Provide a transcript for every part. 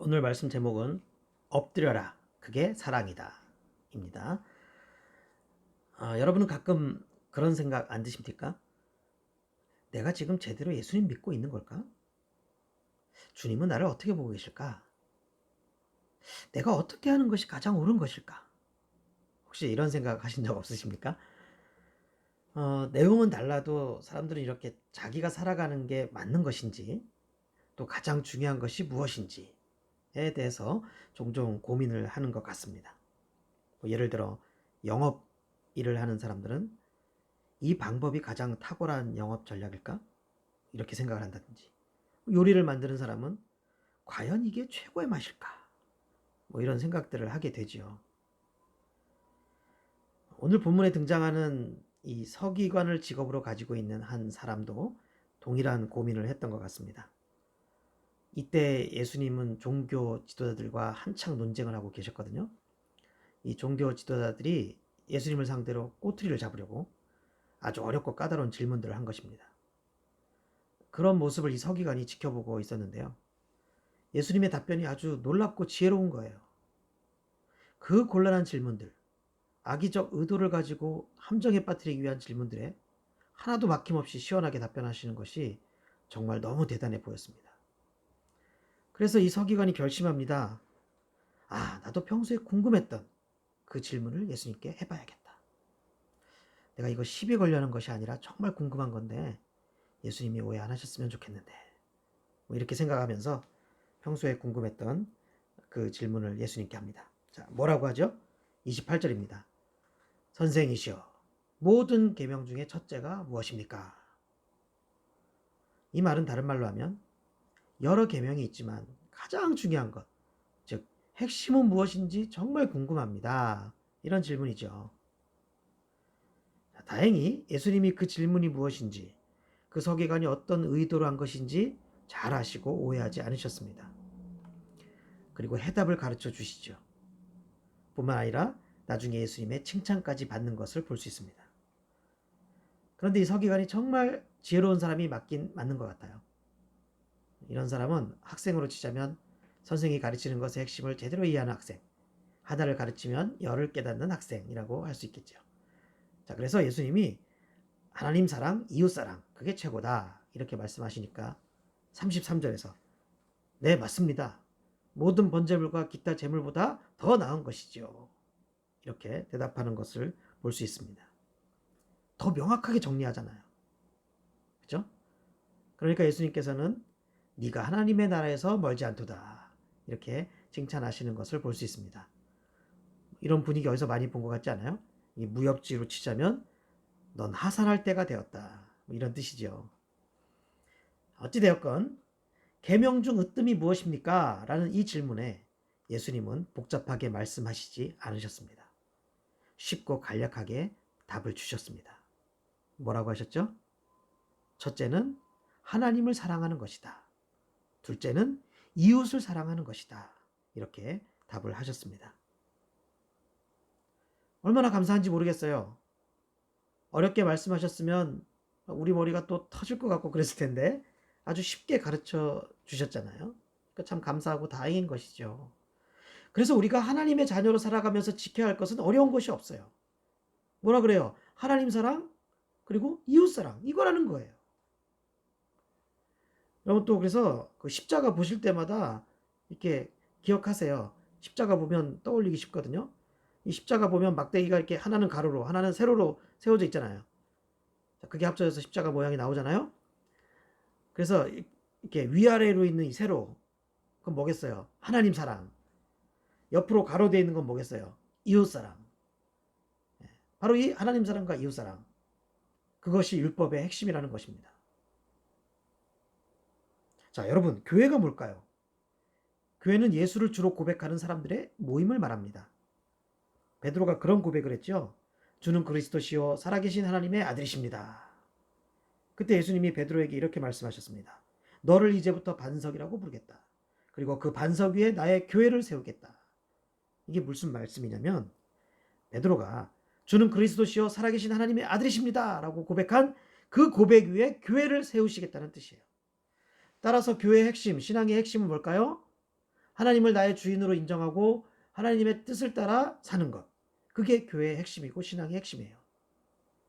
오늘 말씀 제목은 엎드려라 그게 사랑이다 입니다. 여러분은 가끔 그런 생각 안 드십니까? 내가 지금 제대로 예수님 믿고 있는 걸까? 주님은 나를 어떻게 보고 계실까? 내가 어떻게 하는 것이 가장 옳은 것일까? 혹시 이런 생각 하신 적 없으십니까? 내용은 달라도 사람들은 이렇게 자기가 살아가는 게 맞는 것인지, 또 가장 중요한 것이 무엇인지에 대해서 종종 고민을 하는 것 같습니다. 예를 들어 영업 일을 하는 사람들은 이 방법이 가장 탁월한 영업 전략일까? 이렇게 생각을 한다든지, 요리를 만드는 사람은 과연 이게 최고의 맛일까? 이런 생각들을 하게 되지요. 오늘 본문에 등장하는 이 서기관을 직업으로 가지고 있는 한 사람도 동일한 고민을 했던 것 같습니다. 이때 예수님은 종교 지도자들과 한창 논쟁을 하고 계셨거든요. 이 종교 지도자들이 예수님을 상대로 꼬투리를 잡으려고 아주 어렵고 까다로운 질문들을 한 것입니다. 그런 모습을 이 서기관이 지켜보고 있었는데요. 예수님의 답변이 아주 놀랍고 지혜로운 거예요. 그 곤란한 질문들, 악의적 의도를 가지고 함정에 빠뜨리기 위한 질문들에 하나도 막힘없이 시원하게 답변하시는 것이 정말 너무 대단해 보였습니다. 그래서 이 서기관이 결심합니다. 나도 평소에 궁금했던 그 질문을 예수님께 해봐야겠다. 내가 이거 시비 걸려는 것이 아니라 정말 궁금한 건데 예수님이 오해 안 하셨으면 좋겠는데, 이렇게 생각하면서 평소에 궁금했던 그 질문을 예수님께 합니다. 자, 뭐라고 하죠? 28절입니다. 선생이시여, 모든 계명 중에 첫째가 무엇입니까? 이 말은 다른 말로 하면 여러 계명이 있지만 가장 중요한 것, 즉 핵심은 무엇인지 정말 궁금합니다. 이런 질문이죠. 자, 다행히 예수님이 그 질문이 무엇인지, 그 서기관이 어떤 의도로 한 것인지 잘 아시고 오해하지 않으셨습니다. 그리고 해답을 가르쳐 주시죠. 뿐만 아니라 나중에 예수님의 칭찬까지 받는 것을 볼 수 있습니다. 그런데 이 서기관이 정말 지혜로운 사람이 맞는 것 같아요. 이런 사람은 학생으로 치자면 선생이 가르치는 것의 핵심을 제대로 이해하는 학생, 하나를 가르치면 열을 깨닫는 학생이라고 할 수 있겠죠. 자, 그래서 예수님이 하나님 사랑, 이웃 사랑, 그게 최고다 이렇게 말씀하시니까 33절에서 네, 맞습니다. 모든 번제물과 기타 제물보다 더 나은 것이죠. 이렇게 대답하는 것을 볼 수 있습니다. 더 명확하게 정리하잖아요. 그렇죠? 그러니까 예수님께서는 네가 하나님의 나라에서 멀지 않도다 이렇게 칭찬하시는 것을 볼 수 있습니다. 이런 분위기 어디서 많이 본 것 같지 않아요? 이 무협지로 치자면 넌 하산할 때가 되었다 이런 뜻이죠. 어찌되었건 계명 중 으뜸이 무엇입니까? 라는 이 질문에 예수님은 복잡하게 말씀하시지 않으셨습니다. 쉽고 간략하게 답을 주셨습니다. 뭐라고 하셨죠? 첫째는 하나님을 사랑하는 것이다. 둘째는 이웃을 사랑하는 것이다. 이렇게 답을 하셨습니다. 얼마나 감사한지 모르겠어요. 어렵게 말씀하셨으면 우리 머리가 또 터질 것 같고 그랬을 텐데 아주 쉽게 가르쳐 주셨잖아요. 그러니까 참 감사하고 다행인 것이죠. 그래서 우리가 하나님의 자녀로 살아가면서 지켜야 할 것은 어려운 것이 없어요. 뭐라 그래요? 하나님 사랑 그리고 이웃 사랑, 이거라는 거예요. 여러분 또 그래서 그 십자가 보실 때마다 이렇게 기억하세요. 십자가 보면 떠올리기 쉽거든요. 이 십자가 보면 막대기가 이렇게 하나는 가로로 하나는 세로로 세워져 있잖아요. 그게 합쳐져서 십자가 모양이 나오잖아요. 그래서 이렇게 위아래로 있는 이 세로, 그건 뭐겠어요? 하나님 사랑. 옆으로 가로되어 있는 건 뭐겠어요? 이웃 사랑. 바로 이 하나님 사랑과 이웃 사랑, 그것이 율법의 핵심이라는 것입니다. 자, 여러분, 교회가 뭘까요? 교회는 예수를 주로 고백하는 사람들의 모임을 말합니다. 베드로가 그런 고백을 했죠. 주는 그리스도시요 살아계신 하나님의 아들이십니다. 그때 예수님이 베드로에게 이렇게 말씀하셨습니다. 너를 이제부터 반석이라고 부르겠다. 그리고 그 반석 위에 나의 교회를 세우겠다. 이게 무슨 말씀이냐면 베드로가 주는 그리스도시요 살아계신 하나님의 아들이십니다 라고 고백한 그 고백 위에 교회를 세우시겠다는 뜻이에요. 따라서 교회의 핵심, 신앙의 핵심은 뭘까요? 하나님을 나의 주인으로 인정하고 하나님의 뜻을 따라 사는 것. 그게 교회의 핵심이고 신앙의 핵심이에요.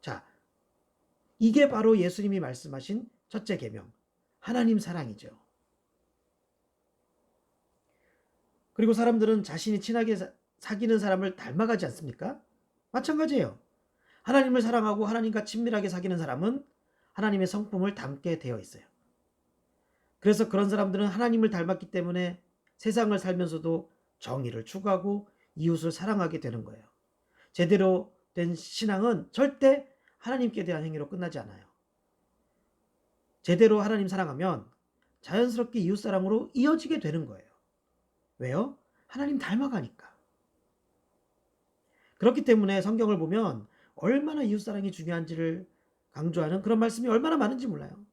자, 이게 바로 예수님이 말씀하신 첫째 계명, 하나님 사랑이죠. 그리고 사람들은 자신이 친하게 사귀는 사람을 닮아가지 않습니까? 마찬가지예요. 하나님을 사랑하고 하나님과 친밀하게 사귀는 사람은 하나님의 성품을 닮게 되어 있어요. 그래서 그런 사람들은 하나님을 닮았기 때문에 세상을 살면서도 정의를 추구하고 이웃을 사랑하게 되는 거예요. 제대로 된 신앙은 절대 하나님께 대한 행위로 끝나지 않아요. 제대로 하나님 사랑하면 자연스럽게 이웃 사랑으로 이어지게 되는 거예요. 왜요? 하나님 닮아가니까. 그렇기 때문에 성경을 보면 얼마나 이웃 사랑이 중요한지를 강조하는 그런 말씀이 얼마나 많은지 몰라요.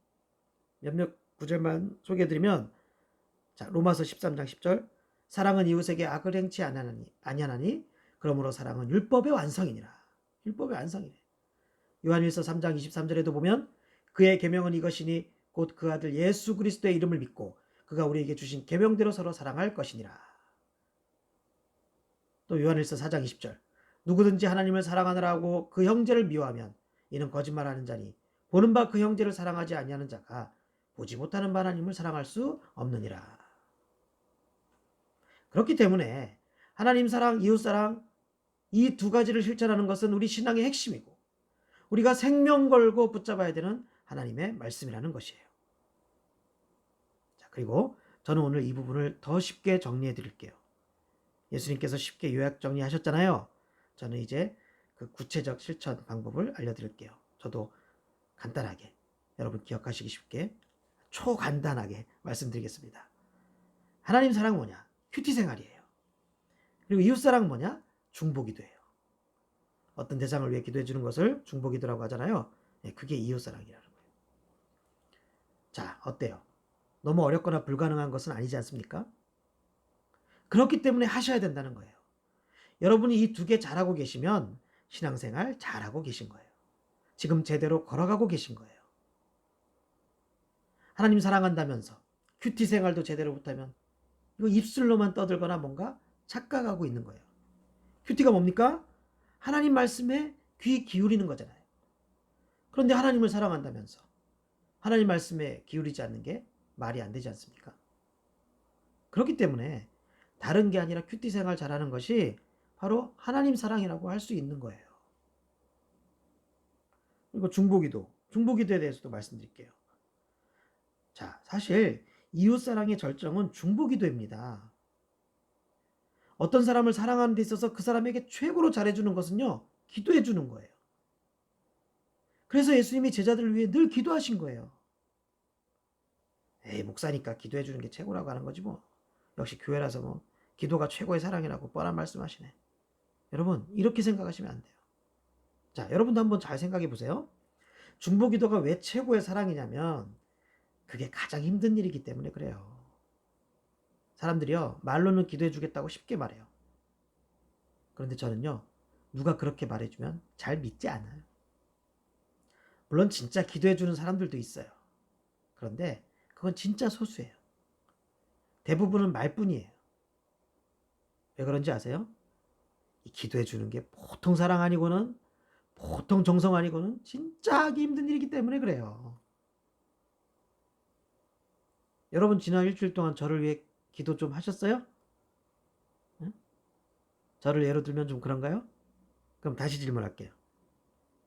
몇몇 구절만 소개해드리면, 자, 로마서 13장 10절, 사랑은 이웃에게 악을 행치 아니하나니 그러므로 사랑은 율법의 완성이니라. 율법의 완성이래. 요한일서 3장 23절에도 보면 그의 계명은 이것이니 곧 그 아들 예수 그리스도의 이름을 믿고 그가 우리에게 주신 계명대로 서로 사랑할 것이니라. 또 요한일서 4장 20절, 누구든지 하나님을 사랑하느라고 그 형제를 미워하면 이는 거짓말하는 자니 보는 바 그 형제를 사랑하지 아니하는 자가 보지 못하는 바 하나님을 사랑할 수 없느니라. 그렇기 때문에 하나님 사랑, 이웃 사랑, 이 두 가지를 실천하는 것은 우리 신앙의 핵심이고 우리가 생명 걸고 붙잡아야 되는 하나님의 말씀이라는 것이에요. 자, 그리고 저는 오늘 이 부분을 더 쉽게 정리해 드릴게요. 예수님께서 쉽게 요약 정리하셨잖아요. 저는 이제 그 구체적 실천 방법을 알려드릴게요. 저도 간단하게 여러분 기억하시기 쉽게 초간단하게 말씀드리겠습니다. 하나님 사랑 뭐냐? 큐티 생활이에요. 그리고 이웃 사랑 뭐냐? 중보기도예요. 어떤 대상을 위해 기도해 주는 것을 중보기도라고 하잖아요. 그게 이웃 사랑이라는 거예요. 자, 어때요? 너무 어렵거나 불가능한 것은 아니지 않습니까? 그렇기 때문에 하셔야 된다는 거예요. 여러분이 이 두 개 잘하고 계시면 신앙생활 잘하고 계신 거예요. 지금 제대로 걸어가고 계신 거예요. 하나님 사랑한다면서 큐티 생활도 제대로 못하면 이거 입술로만 떠들거나 뭔가 착각하고 있는 거예요. 큐티가 뭡니까? 하나님 말씀에 귀 기울이는 거잖아요. 그런데 하나님을 사랑한다면서 하나님 말씀에 기울이지 않는 게 말이 안 되지 않습니까? 그렇기 때문에 다른 게 아니라 큐티 생활 잘하는 것이 바로 하나님 사랑이라고 할 수 있는 거예요. 그리고 중보기도에 대해서도 말씀드릴게요. 자, 사실 이웃사랑의 절정은 중보기도입니다. 어떤 사람을 사랑하는 데 있어서 그 사람에게 최고로 잘해주는 것은요, 기도해주는 거예요. 그래서 예수님이 제자들을 위해 늘 기도하신 거예요. 에이, 목사니까 기도해주는 게 최고라고 하는 거지 뭐. 역시 교회라서 뭐 기도가 최고의 사랑이라고 뻔한 말씀하시네. 여러분, 이렇게 생각하시면 안 돼요. 자, 여러분도 한번 잘 생각해 보세요. 중보기도가 왜 최고의 사랑이냐면 그게 가장 힘든 일이기 때문에 그래요. 사람들이요, 말로는 기도해 주겠다고 쉽게 말해요. 그런데 저는요, 누가 그렇게 말해주면 잘 믿지 않아요. 물론 진짜 기도해 주는 사람들도 있어요. 그런데 그건 진짜 소수예요. 대부분은 말뿐이에요. 왜 그런지 아세요? 이 기도해 주는 게 보통 사랑 아니고는, 보통 정성 아니고는 진짜 하기 힘든 일이기 때문에 그래요. 여러분 지난 일주일 동안 저를 위해 기도 좀 하셨어요? 응? 저를 예로 들면 좀 그런가요? 그럼 다시 질문할게요.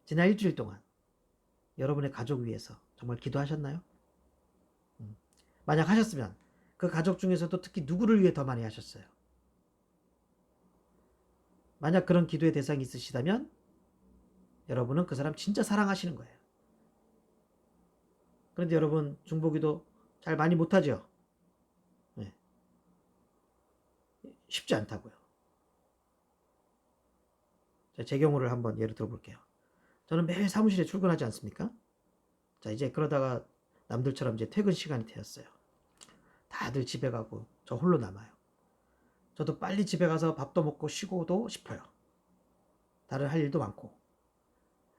지난 일주일 동안 여러분의 가족 위해서 정말 기도하셨나요? 만약 하셨으면 그 가족 중에서도 특히 누구를 위해 더 많이 하셨어요? 만약 그런 기도의 대상이 있으시다면 여러분은 그 사람 진짜 사랑하시는 거예요. 그런데 여러분 중보기도 잘 많이 못하죠? 네. 쉽지 않다고요. 제 경우를 한번 예를 들어볼게요. 저는 매일 사무실에 출근하지 않습니까? 자, 이제 그러다가 남들처럼 이제 퇴근 시간이 되었어요. 다들 집에 가고 저 홀로 남아요. 저도 빨리 집에 가서 밥도 먹고 쉬고도 싶어요. 다른 할 일도 많고.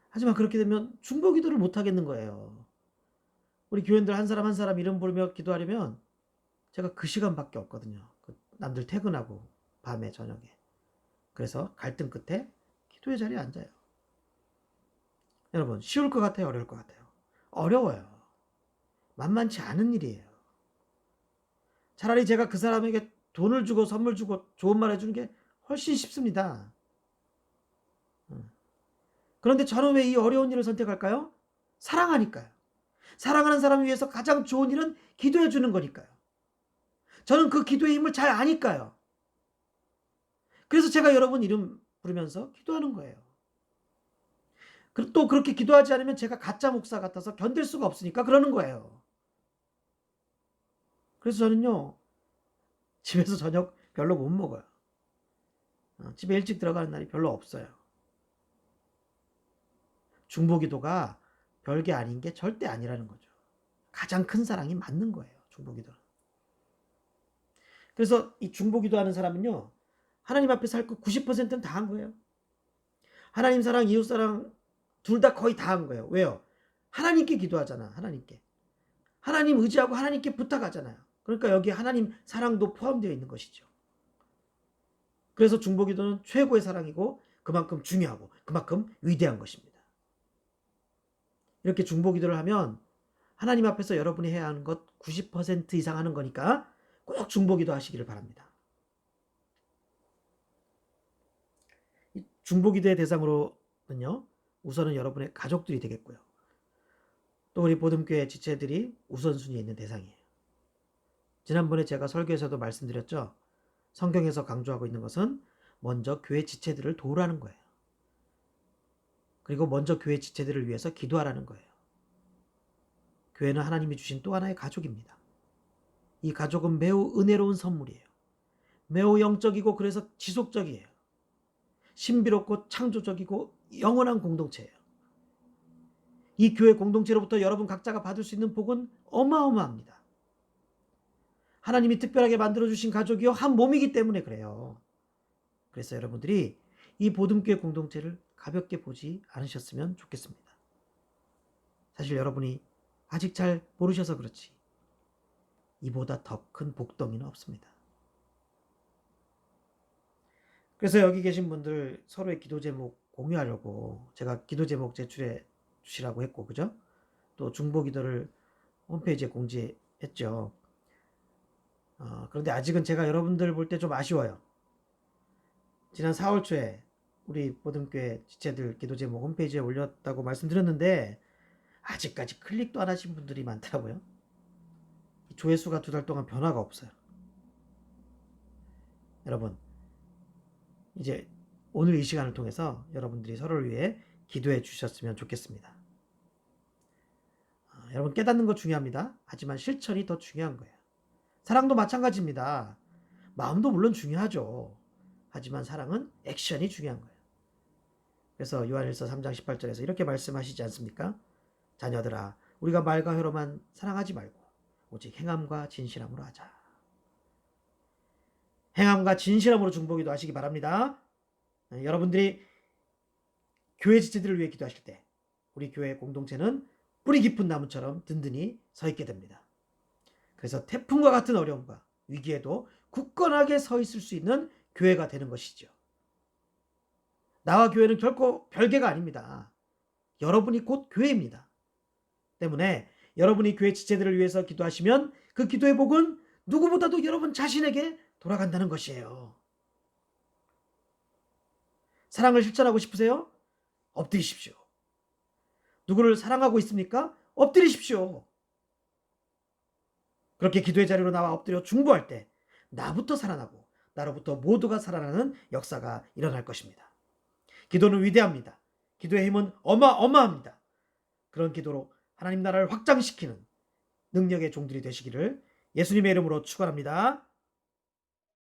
하지만 그렇게 되면 중보기도를 못 하겠는 거예요. 우리 교인들 한 사람 한 사람 이름 부르며 기도하려면 제가 그 시간밖에 없거든요. 남들 퇴근하고 밤에 저녁에. 그래서 갈등 끝에 기도의 자리에 앉아요. 여러분, 쉬울 것 같아요? 어려울 것 같아요? 어려워요. 만만치 않은 일이에요. 차라리 제가 그 사람에게 돈을 주고 선물 주고 좋은 말 해주는 게 훨씬 쉽습니다. 그런데 저는 왜 이 어려운 일을 선택할까요? 사랑하니까요. 사랑하는 사람을 위해서 가장 좋은 일은 기도해 주는 거니까요. 저는 그 기도의 힘을 잘 아니까요. 그래서 제가 여러분 이름 부르면서 기도하는 거예요. 또 그렇게 기도하지 않으면 제가 가짜 목사 같아서 견딜 수가 없으니까 그러는 거예요. 그래서 저는요, 집에서 저녁 별로 못 먹어요. 집에 일찍 들어가는 날이 별로 없어요. 중보기도가 별게 아닌 게 절대 아니라는 거죠. 가장 큰 사랑이 맞는 거예요, 중보기도는. 그래서 이 중보기도 하는 사람은요, 하나님 앞에서 할 거 90%는 다 한 거예요. 하나님 사랑, 이웃 사랑 둘 다 거의 다 한 거예요. 왜요? 하나님께 기도하잖아. 하나님께. 하나님 의지하고 하나님께 부탁하잖아요. 그러니까 여기 하나님 사랑도 포함되어 있는 것이죠. 그래서 중보기도는 최고의 사랑이고 그만큼 중요하고 그만큼 위대한 것입니다. 이렇게 중보기도를 하면 하나님 앞에서 여러분이 해야 하는 것 90% 이상 하는 거니까 꼭 중보기도 하시기를 바랍니다. 중보기도의 대상으로는요, 우선은 여러분의 가족들이 되겠고요. 또 우리 보듬교회 지체들이 우선순위에 있는 대상이에요. 지난번에 제가 설교에서도 말씀드렸죠. 성경에서 강조하고 있는 것은 먼저 교회 지체들을 도우라는 거예요. 그리고 먼저 교회 지체들을 위해서 기도하라는 거예요. 교회는 하나님이 주신 또 하나의 가족입니다. 이 가족은 매우 은혜로운 선물이에요. 매우 영적이고 그래서 지속적이에요. 신비롭고 창조적이고 영원한 공동체예요. 이 교회 공동체로부터 여러분 각자가 받을 수 있는 복은 어마어마합니다. 하나님이 특별하게 만들어주신 가족이요, 한 몸이기 때문에 그래요. 그래서 여러분들이 이 보듬교회 공동체를 가볍게 보지 않으셨으면 좋겠습니다. 사실 여러분이 아직 잘 모르셔서 그렇지 이보다 더 큰 복덩이는 없습니다. 그래서 여기 계신 분들 서로의 기도 제목 공유하려고 제가 기도 제목 제출해 주시라고 했고, 그죠? 또 중보 기도를 홈페이지에 공지했죠. 그런데 아직은 제가 여러분들 볼 때 좀 아쉬워요. 지난 4월 초에 우리 보듬교회 지체들 기도 제목 홈페이지에 올렸다고 말씀드렸는데 아직까지 클릭도 안 하신 분들이 많더라고요. 조회수가 2달 동안 변화가 없어요. 여러분, 이제 오늘 이 시간을 통해서 여러분들이 서로를 위해 기도해 주셨으면 좋겠습니다. 여러분, 깨닫는 거 중요합니다. 하지만 실천이 더 중요한 거예요. 사랑도 마찬가지입니다. 마음도 물론 중요하죠. 하지만 사랑은 액션이 중요한 거예요. 그래서 요한일서 3장 18절에서 이렇게 말씀하시지 않습니까? 자녀들아, 우리가 말과 혀로만 사랑하지 말고 오직 행함과 진실함으로 하자. 행함과 진실함으로 중보기도 하시기 바랍니다. 여러분들이 교회 지체들을 위해 기도하실 때 우리 교회 공동체는 뿌리 깊은 나무처럼 든든히 서 있게 됩니다. 그래서 태풍과 같은 어려움과 위기에도 굳건하게 서 있을 수 있는 교회가 되는 것이죠. 나와 교회는 결코 별개가 아닙니다. 여러분이 곧 교회입니다. 때문에 여러분이 교회 지체들을 위해서 기도하시면 그 기도의 복은 누구보다도 여러분 자신에게 돌아간다는 것이에요. 사랑을 실천하고 싶으세요? 엎드리십시오. 누구를 사랑하고 있습니까? 엎드리십시오. 그렇게 기도의 자리로 나와 엎드려 중보할 때 나부터 살아나고 나로부터 모두가 살아나는 역사가 일어날 것입니다. 기도는 위대합니다. 기도의 힘은 어마어마합니다. 그런 기도로 하나님 나라를 확장시키는 능력의 종들이 되시기를 예수님의 이름으로 축원합니다.